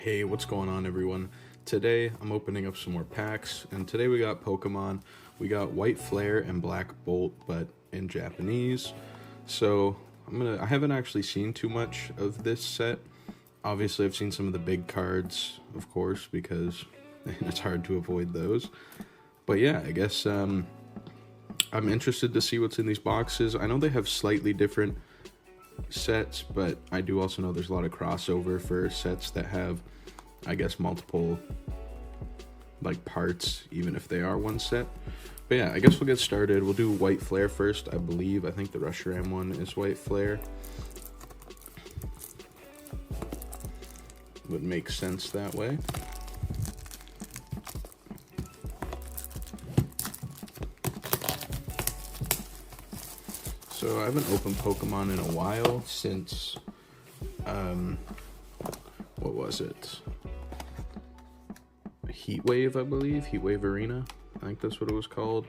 Hey, what's going on, everyone? Today I'm opening up some more packs, and today we got Pokemon. We got White Flare and Black Bolt, but in Japanese. So I haven't actually seen too much of this set. Obviously, I've seen some of the big cards, of course, because it's hard to avoid those. But yeah, I guess I'm interested to see what's in these boxes. I know they have slightly different sets, but I do also know there's a lot of crossover for sets that have, I guess, multiple like parts, even if they are one set. But yeah, I guess we'll get started. We'll do White Flare first, I believe. I think the Reshiram one is White Flare. Would make sense that way. So I haven't opened Pokemon in a while since, what was it? Heat Wave, I believe. Heat Wave Arena. I think that's what it was called.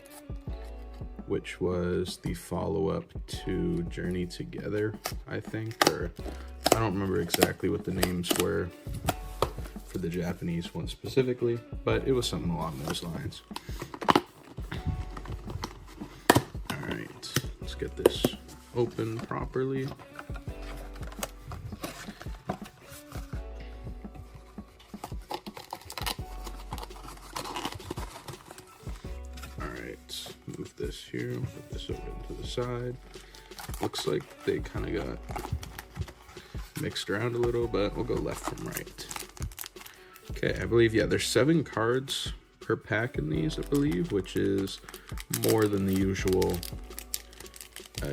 Which was the follow-up to Journey Together, I think. Or I don't remember exactly what the names were for the Japanese one specifically, but it was something along those lines. Alright, let's get this open properly. Alright, move this here, put this over to the side. Looks like they kind of got mixed around a little, but we'll go left from right. Okay, I believe, yeah, there's 7 cards per pack in these, I believe, which is more than the usual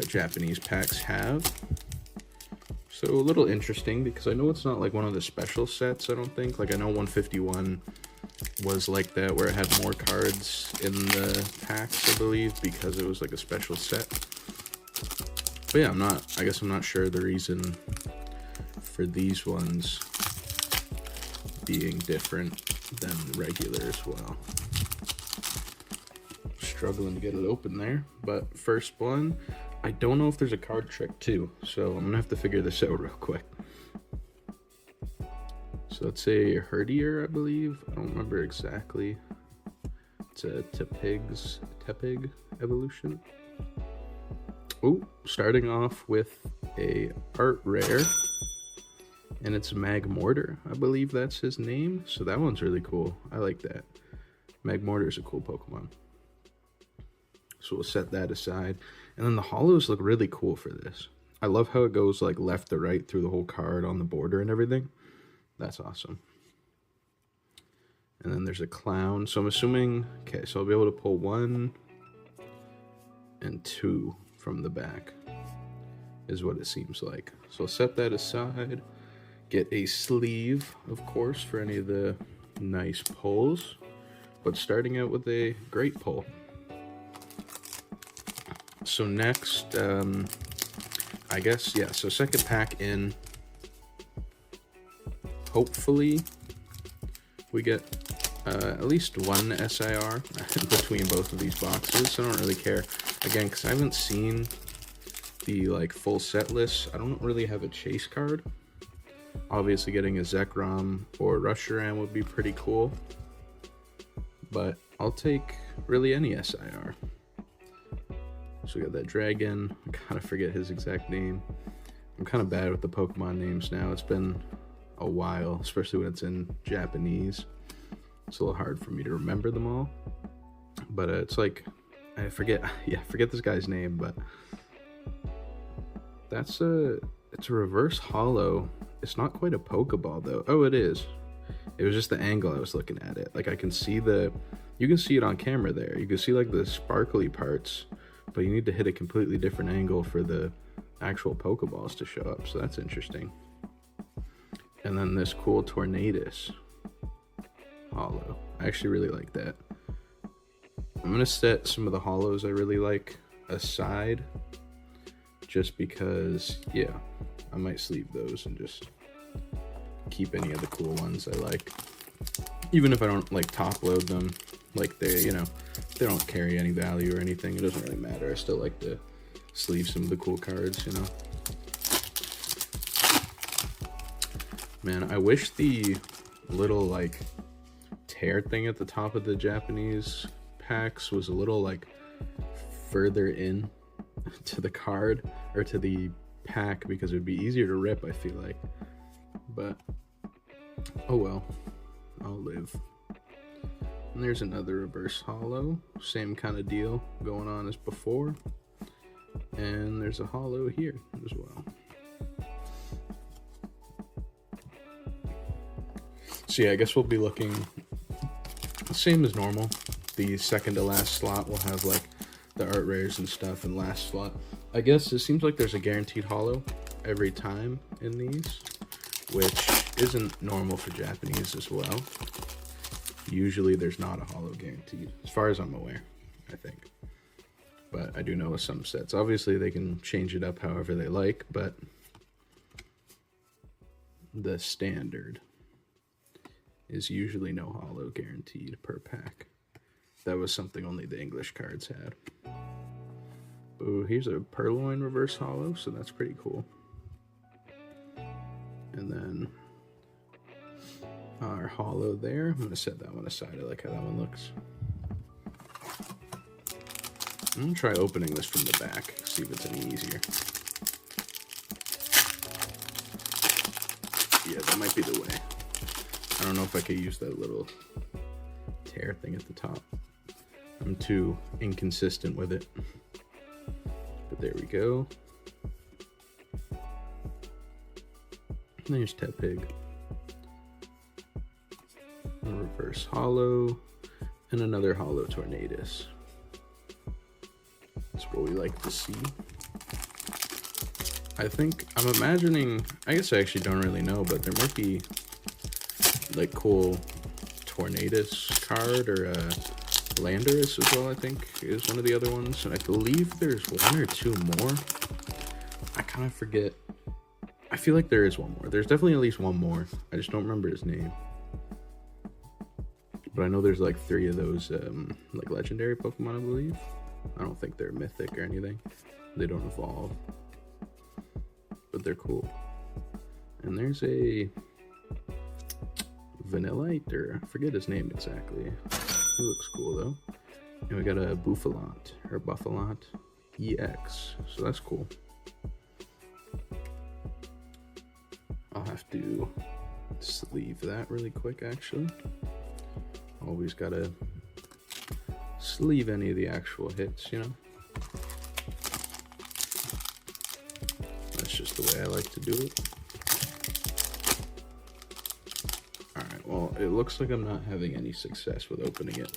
Japanese packs have. So a little interesting, because I know it's not like one of the special sets, I don't think. Like, I know 151 was like that, where it had more cards in the packs, I believe, because it was like a special set. But yeah, I guess I'm not sure the reason for these ones being different than regular as well. Struggling to get it open there, but first one, I don't know if there's a card trick too, so I'm gonna have to figure this out real quick. So let's say Herdier, I believe. I don't remember exactly. It's a Tepig evolution. Oh, starting off with a art rare, and it's Magmortar. I believe that's his name. So that one's really cool. I like that. Magmortar is a cool Pokemon. So we'll set that aside. And then the holos look really cool for this. I love how it goes like left to right through the whole card on the border and everything. That's awesome. And then there's a clown. So I'm assuming, okay, so I'll be able to pull 1 and 2 from the back is what it seems like. So I'll set that aside. Get a sleeve, of course, for any of the nice pulls. But starting out with a great pull. So next, I guess, yeah, so second pack in. Hopefully, we get at least one SIR between both of these boxes. I don't really care, again, because I haven't seen the like full set list. I don't really have a chase card. Obviously, getting a Zekrom or Reshiram would be pretty cool, but I'll take really any SIR. So we got that dragon. I kind of forget his exact name. I'm kind of bad with the Pokemon names now. It's been a while, especially when it's in Japanese. It's a little hard for me to remember them all. But it's like, I forget this guy's name, but it's a reverse holo. It's not quite a Pokeball though. Oh, it is. It was just the angle I was looking at it. Like you can see it on camera there. You can see like the sparkly parts, but you need to hit a completely different angle for the actual Pokeballs to show up. So that's interesting. And then this cool Tornadus holo. I actually really like that. I'm gonna set some of the holos I really like aside, just because, yeah, I might sleeve those and just keep any of the cool ones I like. Even if I don't like top load them, like they don't carry any value or anything, it doesn't really matter. I still like to sleeve some of the cool cards, you know. Man, I wish the little like tear thing at the top of the Japanese packs was a little like further in to the card or to the pack because it would be easier to rip, I feel like. But oh well, I'll live. And there's another reverse holo, same kind of deal going on as before. And there's a holo here as well. So yeah, I guess we'll be looking the same as normal. The second to last slot will have like the art rares and stuff, and last slot, I guess it seems like there's a guaranteed holo every time in these, which isn't normal for Japanese as well. Usually there's not a holo guaranteed, as far as I'm aware, I think. But I do know with some sets, obviously they can change it up however they like, but the standard is usually no holo guaranteed per pack. That was something only the English cards had. Oh, here's a Purloin reverse holo, so that's pretty cool. And then our holo there. I'm gonna set that one aside. I like how that one looks. I'm gonna try opening this from the back, see if it's any easier. Yeah, that might be the way. I don't know if I could use that little tear thing at the top. I'm too inconsistent with it. But there we go. There's Tepig. A reverse holo. And another holo Tornadus. That's what we like to see. I'm imagining, I guess I actually don't really know, but there might be like cool Tornadus card or Landorus as well, I think is one of the other ones. And I believe there's one or two more. I kind of forget. I feel like there is one more. There's definitely at least one more. I just don't remember his name. But I know there's like 3 of those like legendary Pokemon, I believe. I don't think they're mythic or anything. They don't evolve. But they're cool. And there's a Vanillite, or I forget his name exactly. He looks cool though. And we got a Buffalont, or Buffalont EX. So that's cool. I'll have to sleeve that really quick actually. Always gotta sleeve any of the actual hits, you know? That's just the way I like to do it. Alright, well, it looks like I'm not having any success with opening it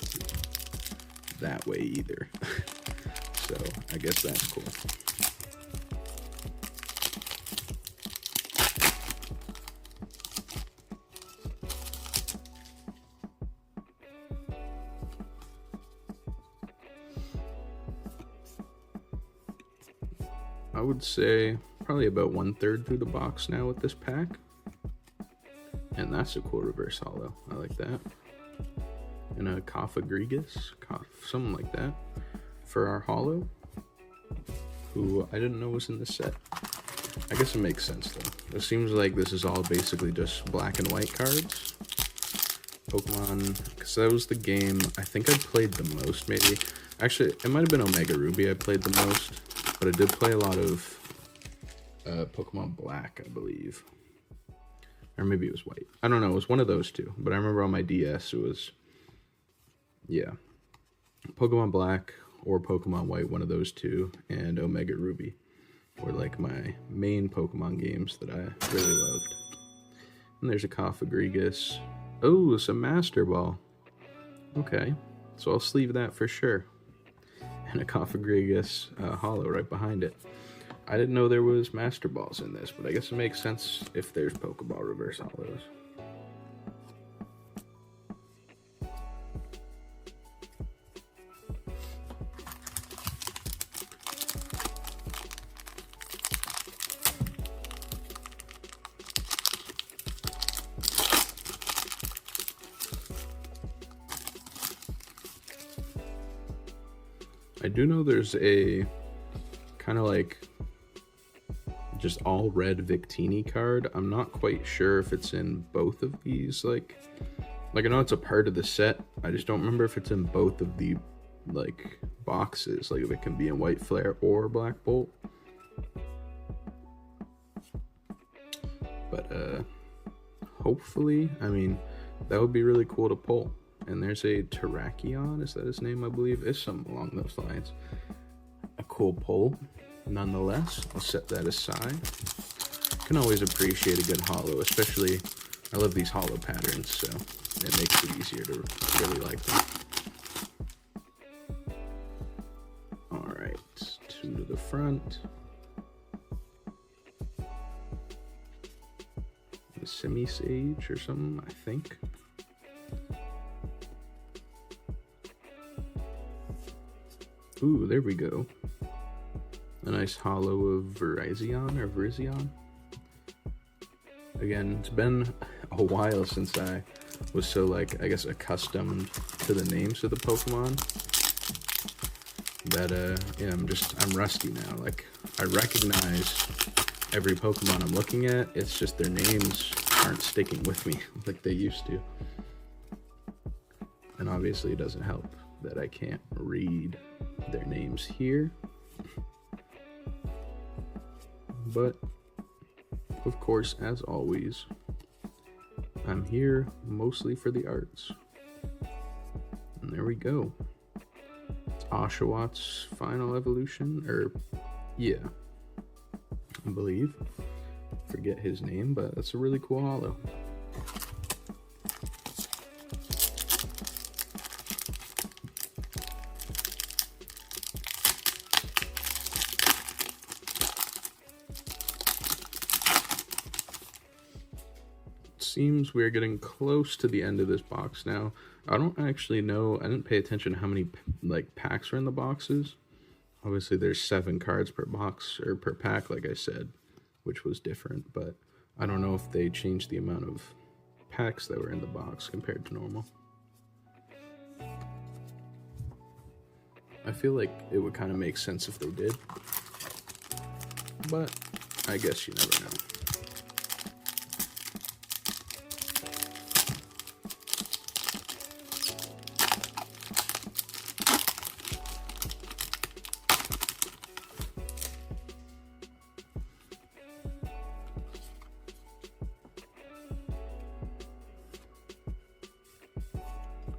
that way either. So, I guess that's cool. I would say probably about 1/3 through the box now with this pack. And that's a cool reverse holo. I like that. And a Cofagrigus, something like that, for our holo, who I didn't know was in the set. I guess it makes sense though. It seems like this is all basically just black and white cards. Pokemon, because that was the game I think I played the most, maybe. Actually, it might have been Omega Ruby I played the most. But I did play a lot of Pokemon Black, I believe. Or maybe it was White. I don't know. It was one of those two. But I remember on my DS it was, yeah, Pokemon Black or Pokemon White, one of those two, and Omega Ruby were like my main Pokemon games that I really loved. And there's a Cofagrigus. Oh, it's a Master Ball. Okay. So I'll sleeve that for sure. And a Cofagrigus holo right behind it. I didn't know there was Master Balls in this, but I guess it makes sense if there's Pokeball reverse holos. I do know there's a kind of like just all red Victini card. I'm not quite sure if it's in both of these, like I know it's a part of the set. I just don't remember if it's in both of the like boxes, like if it can be in White Flare or Black Bolt. But hopefully, I mean, that would be really cool to pull. And there's a Terrakion, is that his name? I believe it's something along those lines. A cool pull nonetheless. I'll set that aside. Can always appreciate a good holo, especially I love these holo patterns, so it makes it easier to really like them. Alright, 2 to the front. A Semi-Sage or something, I think. Ooh, there we go. A nice holo of Virizion. Again, it's been a while since I was so, like, I guess accustomed to the names of the Pokemon that yeah, I'm rusty now. Like, I recognize every Pokemon I'm looking at, it's just their names aren't sticking with me like they used to. And obviously it doesn't help that I can't read their names here. But, of course, as always, I'm here mostly for the arts. And there we go. It's Oshawott final evolution, or yeah, I believe. Forget his name, but that's a really cool holo. Seems we're getting close to the end of this box now. I don't actually know, I didn't pay attention to how many like packs are in the boxes. Obviously there's 7 cards per box, or per pack, like I said, which was different, but I don't know if they changed the amount of packs that were in the box compared to normal. I feel like it would kind of make sense if they did, but I guess you never know.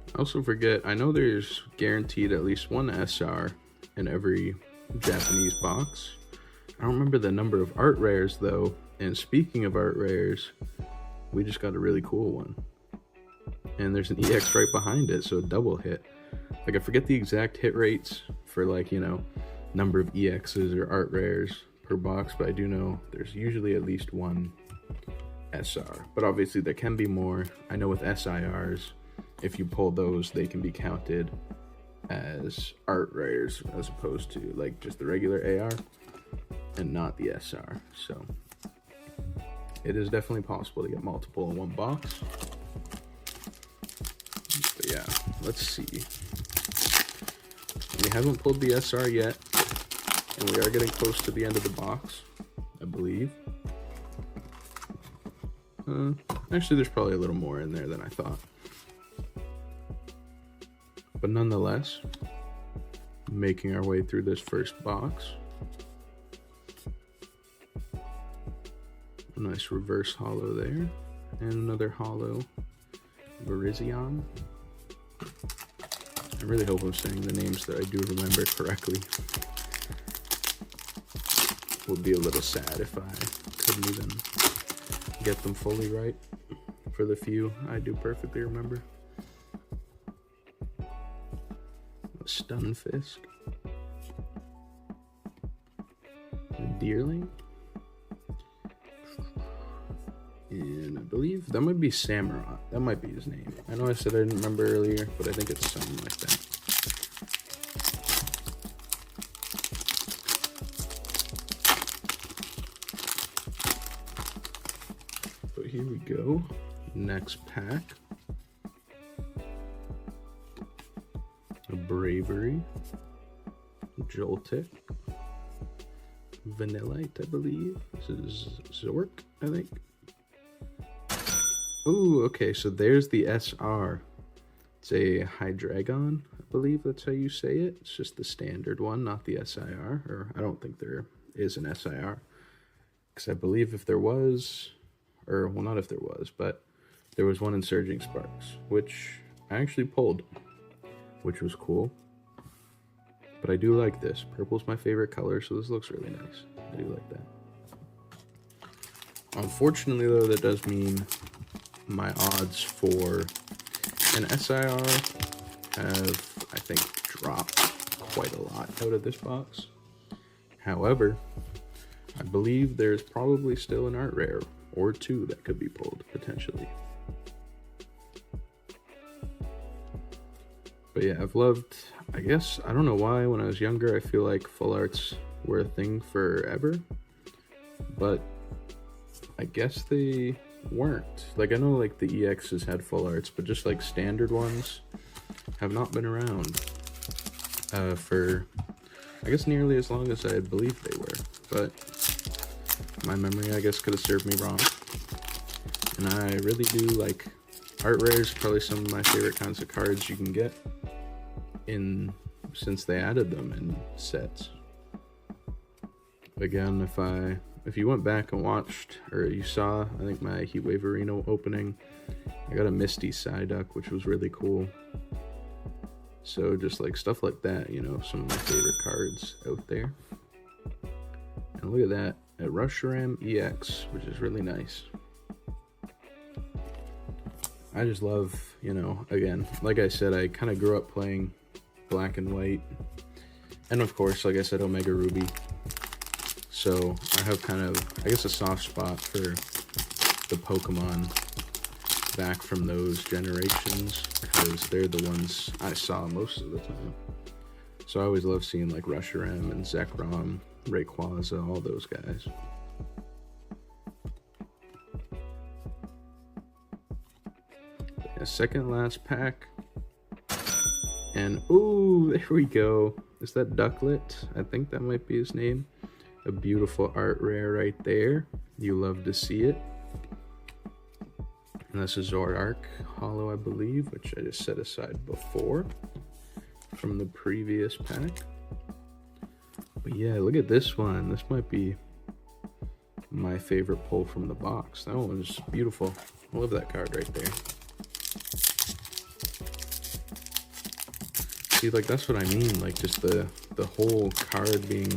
I also forget, I know there's guaranteed at least one SR in every Japanese box. I don't remember the number of art rares though, and speaking of art rares, we just got a really cool one. And there's an EX right behind it, so a double hit. Like, I forget the exact hit rates for, like, you know, number of EXs or art rares per box, but I do know there's usually at least one SR. But obviously there can be more. I know with SIRs, if you pull those, they can be counted as art rares as opposed to like just the regular AR and not the SR. So it is definitely possible to get multiple in one box. But yeah, let's see. We haven't pulled the SR yet, and we are getting close to the end of the box, I believe. Actually, there's probably a little more in there than I thought. But nonetheless, making our way through this first box. A nice reverse holo there. And another holo Virizion. I really hope I'm saying the names that I do remember correctly. Would be a little sad if I couldn't even get them fully right for the few I do perfectly remember. Stunfisk, Deerling, and I believe that might be Samurott. That might be his name. I know I said I didn't remember earlier, but I think it's something like that. So here we go. Next pack. Bravery, Joltik, Vanillite, I believe. This is Zork, I think. Ooh, okay, so there's the SR. It's a Hydreigon, I believe that's how you say it. It's just the standard one, not the SIR. Or I don't think there is an SIR. Because I believe if there was, or well, not if there was, but there was one in Surging Sparks, which I actually pulled, which was cool. But I do like this. Purple's my favorite color, so this looks really nice. I do like that. Unfortunately, though, that does mean my odds for an SIR have, I think, dropped quite a lot out of this box. However, I believe there's probably still an art rare or two that could be pulled, potentially. But yeah, I've loved, I guess, I don't know why, when I was younger, I feel like full arts were a thing forever. But I guess they weren't. Like, I know, like, the EXs had full arts, but just, like, standard ones have not been around for, I guess, nearly as long as I had believed they were. But my memory, I guess, could have served me wrong. And I really do like art rares, probably some of my favorite kinds of cards you can get since they added them in sets. Again, if you went back and watched, or you saw, I think my Heatwave Arena opening, I got a Misty Psyduck, which was really cool. So just like stuff like that, you know, some of my favorite cards out there. And look at that, a Reshiram EX, which is really nice. I just love, you know, again, like I said, I kind of grew up playing Black and White. And of course, like I said, Omega Ruby. So I have kind of, I guess, a soft spot for the Pokemon back from those generations, because they're the ones I saw most of the time. So I always love seeing like Reshiram and Zekrom, Rayquaza, all those guys. A second last pack. And ooh, there we go. Is that Ducklet? I think that might be his name. A beautiful art rare right there. You love to see it. And this is Zoroark Hollow, I believe, which I just set aside before from the previous pack. But yeah, look at this one. This might be my favorite pull from the box. That one was beautiful. I love that card right there. See, like, that's what I mean. Like, just the whole card being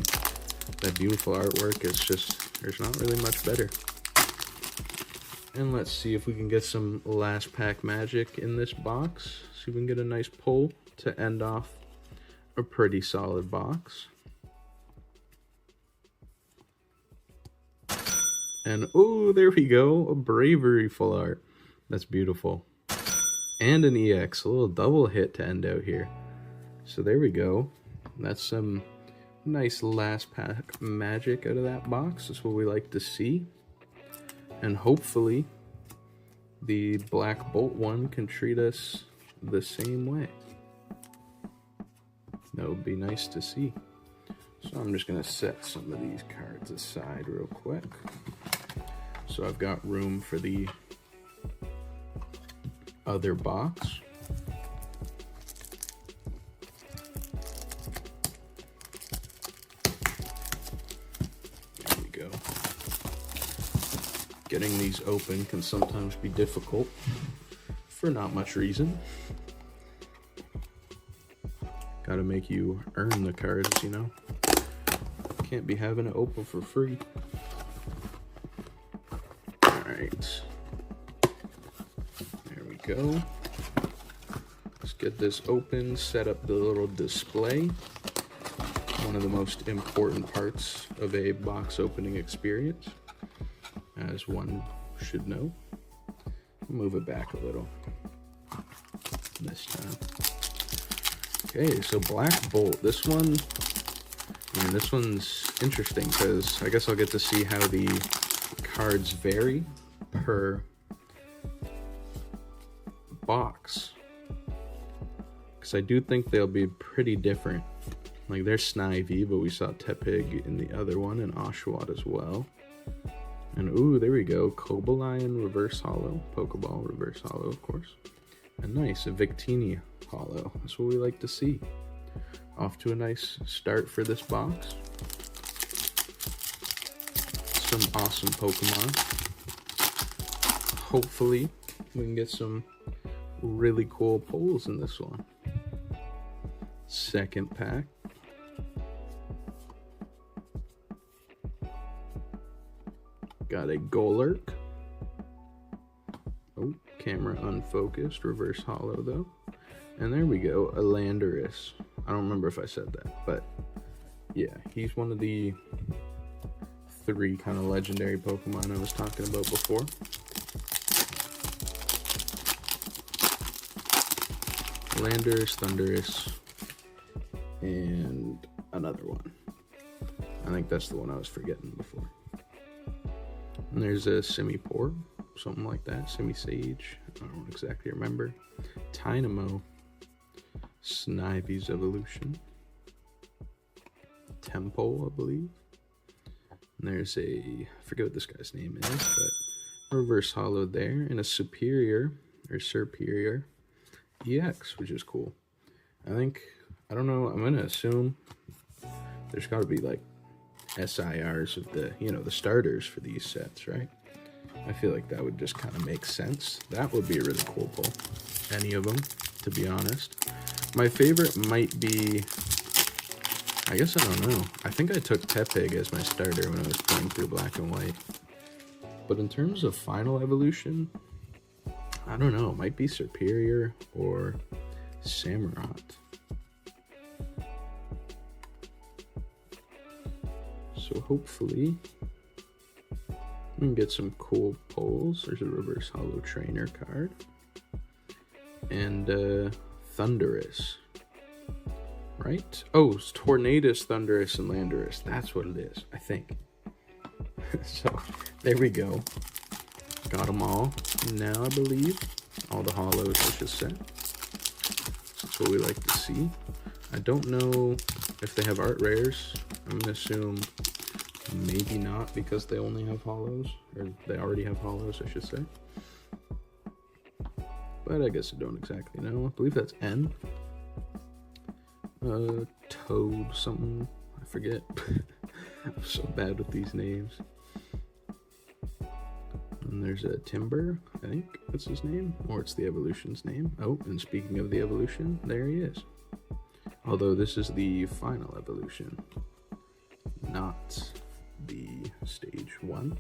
that beautiful artwork is just, there's not really much better. And let's see if we can get some last pack magic in this box. See if we can get a nice pull to end off a pretty solid box. And oh, there we go, a Bravery full art. That's beautiful. And an EX, a little double hit to end out here. So there we go. That's some nice last pack magic out of that box. That's what we like to see. And hopefully the Black Bolt one can treat us the same way. That would be nice to see. So I'm just going to set some of these cards aside real quick. So I've got room for the other box. There we go. Getting these open can sometimes be difficult for not much reason. Gotta make you earn the cards, you know? Can't be having it open for free. Alright. There we go. Let's get this open, set up the little display. One of the most important parts of a box opening experience, as one should know. Move it back a little this time. Okay, so Black Bolt. This one, I mean, this one's interesting because I guess I'll get to see how the cards vary per box. Because I do think they'll be pretty different Like there's Snivy, but we saw Tepig in the other one, and Oshawott as well. And ooh, there we go. Cobalion reverse holo. Pokeball reverse holo, of course. And nice, a Victini holo. That's what we like to see. Off to a nice start for this box. Some awesome Pokemon. Hopefully, we can get some really cool pulls in this one. Second pack. Got a Golurk. Oh, camera unfocused. Reverse holo though. And there we go, a Landorus. I don't remember if I said that, but yeah, he's one of the 3 kind of legendary Pokemon I was talking about before. Landorus, Thundurus, and another one. I think that's the one I was forgetting before. And there's a Simipour, something like that. Simisage, I don't exactly remember. Tynamo, Snivy's evolution. Tempo, I believe. And there's a, I forget what this guy's name is, but reverse holo there. And a Superior EX, which is cool. I don't know, I'm gonna assume there's gotta be like SIRs of the, the starters for these sets, right? I feel like that would just kind of make sense. That would be a really cool pull. Any of them, to be honest. My favorite might be, I guess I don't know. I think I took Tepig as my starter when I was playing through Black and White. But in terms of final evolution, I don't know. It might be Superior or Samurott. So hopefully we can get some cool pulls. There's a reverse holo trainer card. And Thundurus. Right? Oh, it's Tornadus, Thundurus, and Landorus. That's what it is, I think. So, there we go. Got them all. Now, I believe, all the holos I should say. That's what we like to see. I don't know if they have art rares. I'm going to assume maybe not, because they only have holos. Or they already have holos, I should say. But I guess I don't exactly know. I believe that's N. Toad something. I forget. I'm so bad with these names. And there's a Timber, I think that's his name. Or it's the evolution's name. Oh, and speaking of the evolution, there he is. Although this is the final evolution, not the stage 1.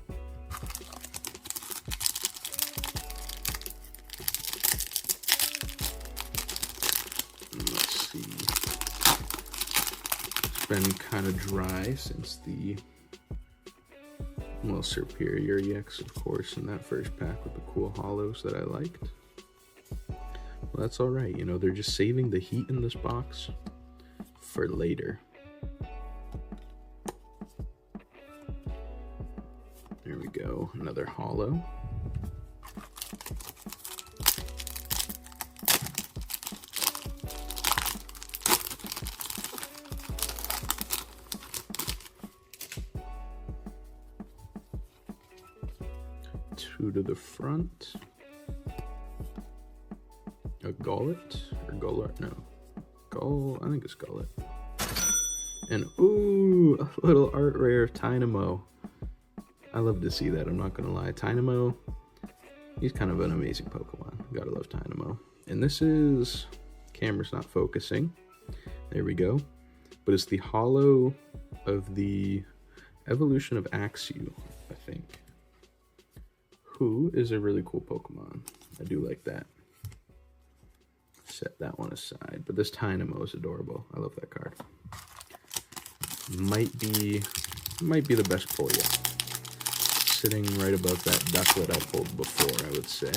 Let's see. It's been kind of dry since the, well, Superior EX, of course, in that first pack with the cool holos that I liked. Well, that's alright, you know, they're just saving the heat in this box for later. There we go, another holo. Two to the front. A Gullet? Or Golart? No. I think it's Gullet. And ooh, a little art rare of Tynamo. I love to see that, I'm not gonna lie. Tynamo, he's kind of an amazing Pokemon. Gotta love Tynamo. And this is, camera's not focusing. There we go. But it's the holo of the evolution of Axew, I think. Who is a really cool Pokemon. I do like that. Set that one aside. But this Tynamo is adorable. I love that card. Might be the best pull yet. Sitting right above that Ducklet I pulled before, I would say.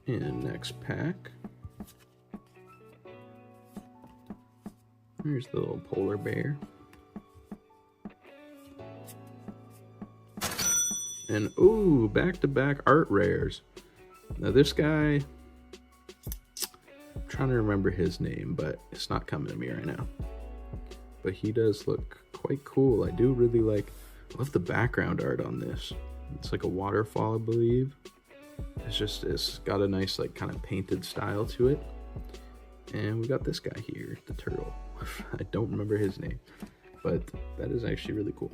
And next pack. There's the little polar bear. And ooh, back-to-back art rares. Now this guy, I'm trying to remember his name, but it's not coming to me right now. But he does look quite cool. I do really I love the background art on this. It's like a waterfall, I believe. It's got a nice like kind of painted style to it. And we got this guy here, the turtle. I don't remember his name, but that is actually really cool.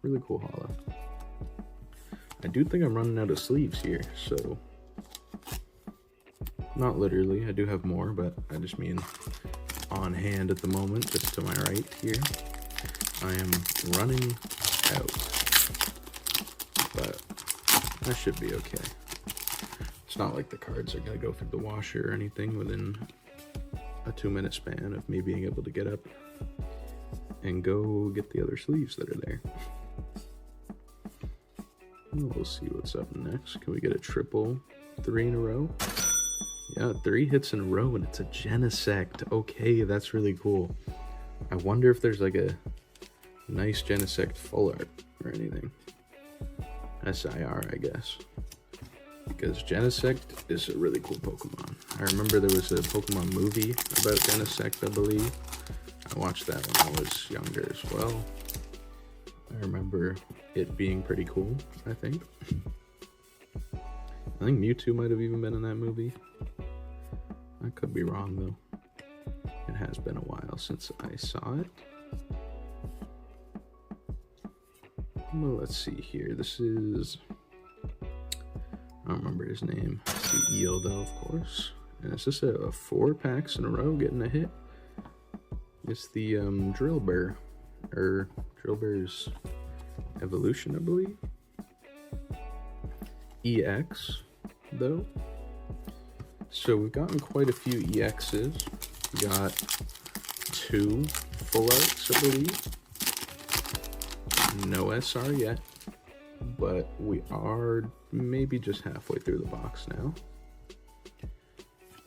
Really cool holo. I do think I'm running out of sleeves here, so not literally, I do have more, but I just mean on hand at the moment, just to my right here. I am running out, but I should be okay. It's not like the cards are gonna go through the washer or anything within a 2-minute span of me being able to get up and go get the other sleeves that are there. We'll see what's up next. Can we get a triple 3 in a row? Yeah, 3 hits in a row, and it's a Genesect. Okay, that's really cool. I wonder if there's like a nice Genesect full art or anything. SIR, I guess. Because Genesect is a really cool Pokemon. I remember there was a Pokemon movie about Genesect, I believe. I watched that when I was younger as well. I remember it being pretty cool, I think. I think Mewtwo might have even been in that movie. I could be wrong, though. It has been a while since I saw it. Well, let's see here. This is... I don't remember his name. It's the Eildo, of course. And it's just a 4 packs in a row getting a hit. It's the Drillbur. Or Drillbur's evolution, I believe. EX, though. So we've gotten quite a few EXs. We got 2 full arts, I believe. No SR yet. But we are maybe just halfway through the box now.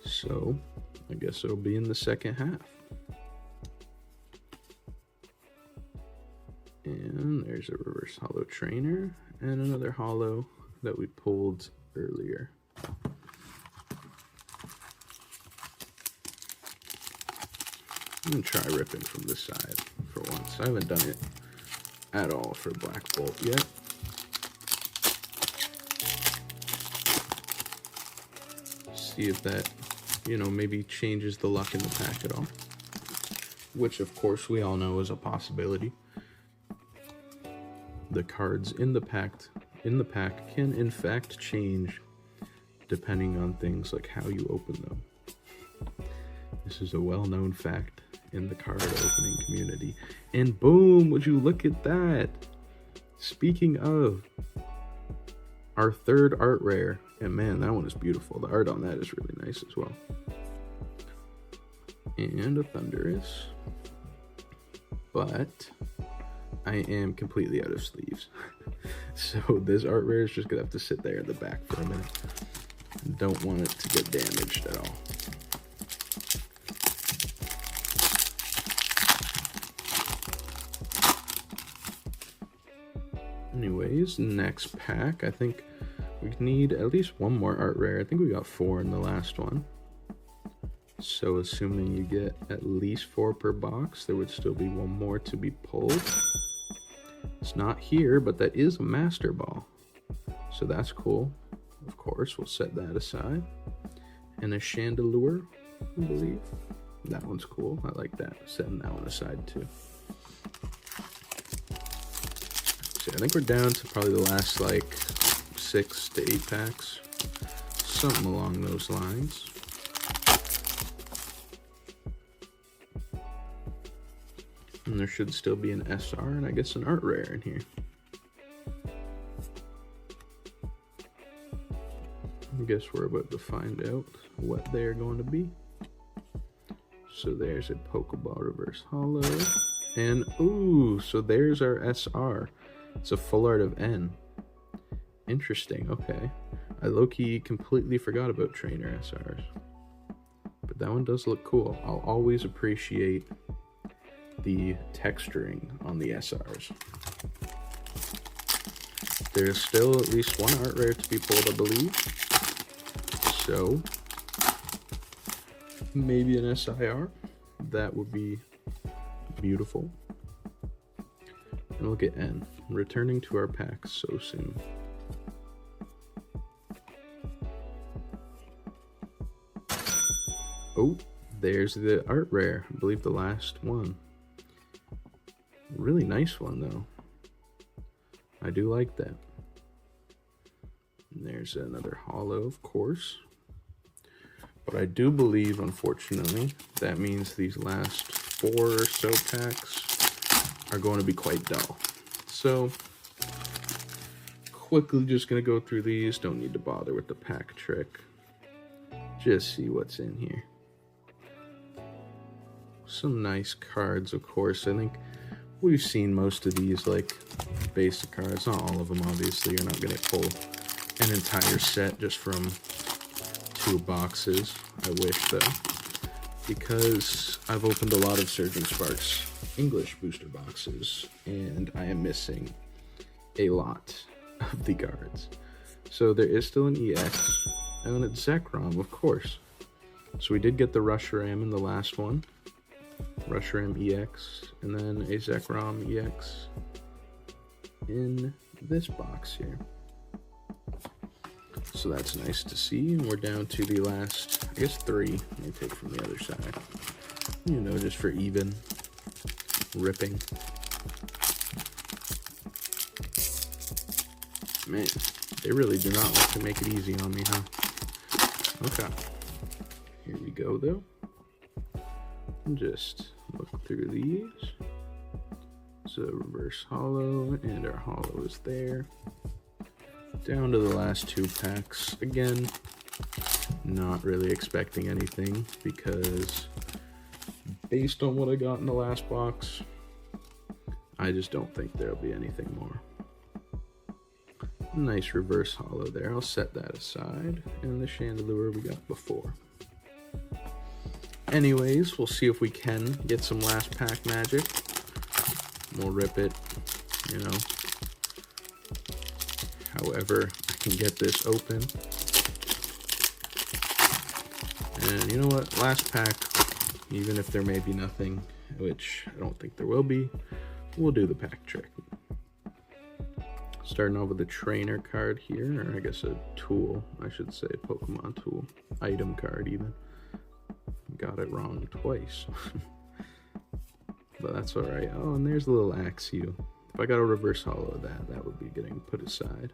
So I guess it'll be in the second half. And there's a reverse holo trainer and another holo that we pulled earlier. I'm gonna try ripping from this side for once. I haven't done it at all for Black Bolt yet. See if that, maybe changes the luck in the pack at all. Which, of course, we all know is a possibility. The cards in the pack can in fact change depending on things like how you open them. This is a well-known fact in the card opening community. And boom, would you look at that? Speaking of, our third art rare, and man, that one is beautiful. The art on that is really nice as well. And a Thundurus. But I am completely out of sleeves. So this art rare is just gonna have to sit there in the back for a minute. Don't want it to get damaged at all. Anyways, next pack. I think we need at least one more art rare. I think we got 4 in the last one. So assuming you get at least 4 per box, there would still be one more to be pulled. It's not here, but that is a Master Ball. So that's cool. Of course, we'll set that aside. And a Chandelure, I believe. That one's cool. I like that. Setting that one aside too. So I think we're down to probably the last 6 to 8 packs. Something along those lines. And there should still be an SR and I guess an art rare in here. I guess we're about to find out what they're going to be. So there's a Pokeball Reverse Holo. And ooh, so there's our SR. It's a full art of N. Interesting, okay. I low-key completely forgot about trainer SRs. But that one does look cool. I'll always appreciate the texturing on the SRs. There's still at least one art rare to be pulled, I believe. So maybe an SIR. That would be beautiful. And look at N, returning to our pack so soon. Oh, there's the art rare. I believe the last one. Really nice one though. I do like that. And there's another holo, of course. But I do believe, unfortunately, that means these last 4 or so packs are going to be quite dull. So, quickly just going to go through these. Don't need to bother with the pack trick. Just see what's in here. Some nice cards, of course. I think we've seen most of these, like, basic cards. Not all of them, obviously. You're not going to pull an entire set just from 2 boxes. I wish, though. Because I've opened a lot of Surging Sparks English booster boxes, and I am missing a lot of the cards. So there is still an EX, and it's Zekrom, of course. So we did get the Rusharam in the last one. Rusharam EX, and then a Zekrom EX in this box here. So that's nice to see, and we're down to the last, I guess 3. Let me take from the other side. You know, just for even ripping. Man, they really do not like to make it easy on me, huh? Okay. Here we go, though. Just look through these. So reverse holo, and our holo is there. Down to the last 2 packs. Again, not really expecting anything because based on what I got in the last box, I just don't think there'll be anything more. Nice reverse holo there. I'll set that aside. And the Chandelure we got before. Anyways, we'll see if we can get some last pack magic. We'll rip it, you know, however I can get this open. And you know what, last pack, even if there may be nothing, which I don't think there will be, we'll do the pack trick. Starting off with a trainer card here, or I guess a tool, I should say, Pokemon tool, item card even. Got it wrong twice. But that's alright. Oh, and there's a little Axew. If I got a reverse holo of that, that would be getting put aside.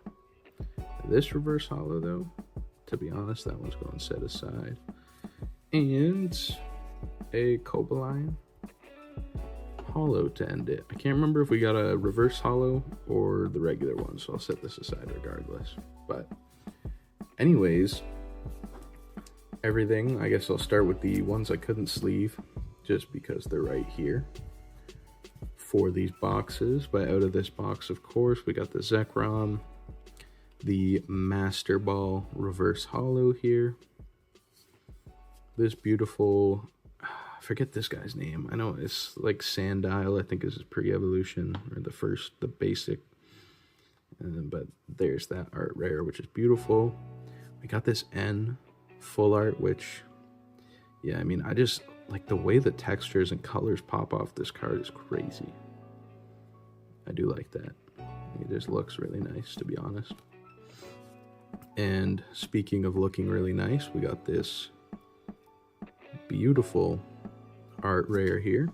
This reverse holo, though, to be honest, that one's going set aside. And a Cobalion holo to end it. I can't remember if we got a reverse holo or the regular one, so I'll set this aside regardless. But anyways, everything, I guess I'll start with the ones I couldn't sleeve just because they're right here for these boxes. But out of this box, of course, we got the Zekrom, the Master Ball reverse holo here, this beautiful, I forget this guy's name, I know it's like Sandile, I think is his pre-evolution, or the basic, but there's that art rare, which is beautiful. We got this N full art, which, yeah, I mean, I just like the way the textures and colors pop off this card is crazy. I do like that. It just looks really nice, to be honest. And speaking of looking really nice, we got this beautiful art rare here.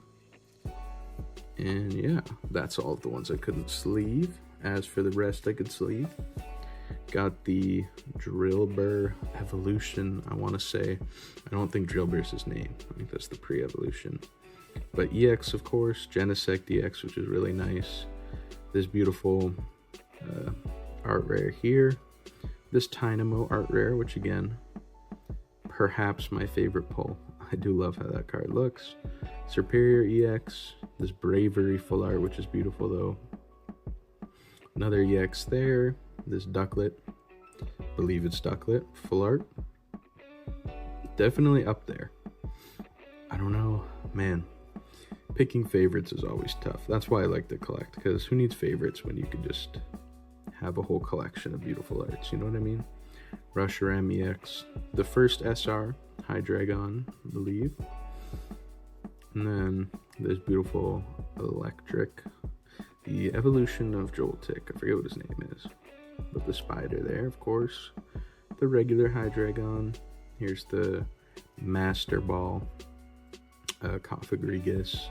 And yeah, that's all of the ones I couldn't sleeve. As for the rest I could sleeve, got the Drillbur evolution, I want to say. I don't think Drillbur's his name. I think that's the pre-evolution. But EX, of course, Genesect EX, which is really nice. This beautiful art rare here. This Tynamo art rare, which again, perhaps my favorite pull. I do love how that card looks. Superior EX. This Bravery full art, which is beautiful though. Another EX there. This Ducklet, believe it's Ducklet, full art. Definitely up there. I don't know, man. Picking favorites is always tough. That's why I like to collect, because who needs favorites when you can just have a whole collection of beautiful arts, you know what I mean? Rusher MEX, the first SR Hydreigon, I believe. And then this beautiful electric, the evolution of Joltik. I forget what his name is, but the spider there, of course. The regular Hydreigon. Here's the Master Ball, Cofagrigus,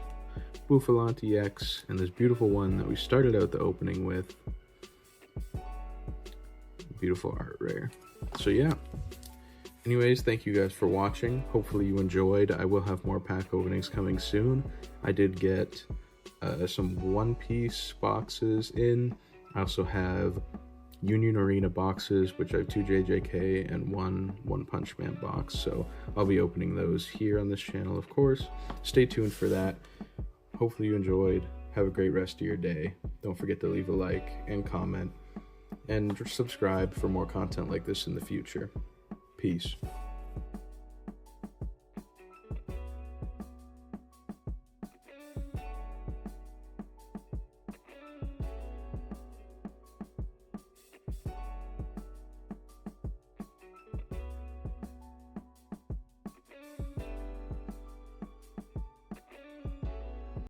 Bouffalanti X, and this beautiful one that we started out the opening with. Beautiful art rare. So yeah. Anyways, thank you guys for watching. Hopefully you enjoyed. I will have more pack openings coming soon. I did get some One Piece boxes in. I also have Union Arena boxes, which I have 2 JJK and one Punch Man box. So I'll be opening those here on this channel, of course. Stay tuned for that. Hopefully you enjoyed. Have a great rest of your day. Don't forget to leave a like and comment, and subscribe for more content like this in the future. Peace.